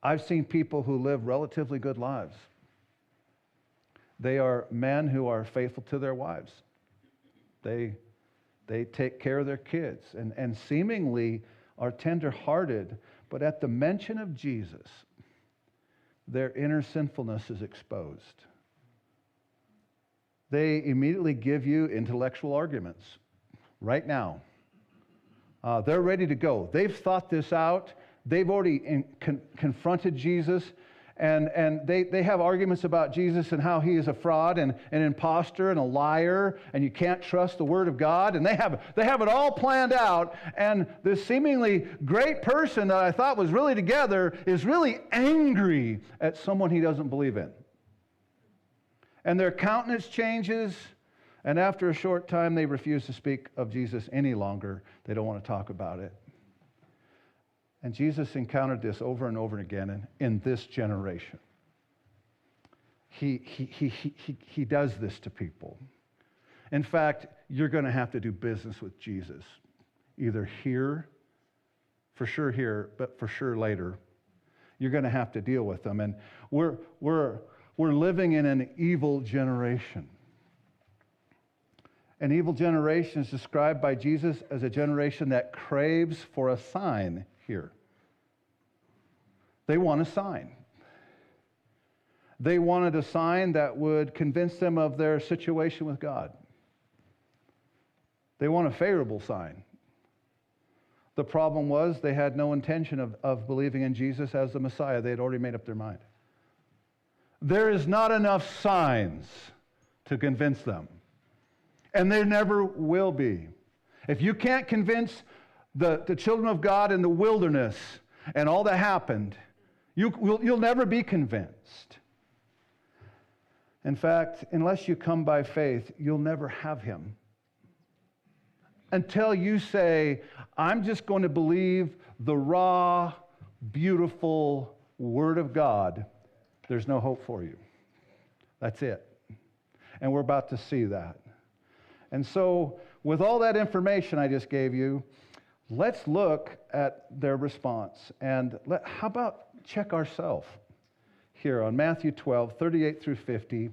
I've seen people who live relatively good lives. They are men who are faithful to their wives. They take care of their kids and seemingly are tender-hearted, but at the mention of Jesus, their inner sinfulness is exposed. They immediately give you intellectual arguments right now. They're ready to go. They've thought this out. They've already confronted Jesus, and they have arguments about Jesus and how he is a fraud and an imposter and a liar, and you can't trust the Word of God. And they have it all planned out, and this seemingly great person that I thought was really together is really angry at someone he doesn't believe in. And their countenance changes, and after a short time, they refuse to speak of Jesus any longer. They don't want to talk about it. And Jesus encountered this over and over again in this generation. He does this to people. In fact, you're going to have to do business with Jesus, either here, for sure here, but for sure later. You're going to have to deal with them. And we're living in an evil generation. An evil generation is described by Jesus as a generation that craves for a sign here. They want a sign. They wanted a sign that would convince them of their situation with God. They want a favorable sign. The problem was they had no intention of believing in Jesus as the Messiah. They had already made up their mind. There is not enough signs to convince them. And there never will be. If you can't convince the children of God in the wilderness and all that happened, you'll never be convinced. In fact, unless you come by faith, you'll never have him. Until you say, I'm just going to believe the raw, beautiful Word of God, there's no hope for you. That's it. And we're about to see that. And so, with all that information I just gave you, let's look at their response. And how about check ourselves here on Matthew 12, 38 through 50.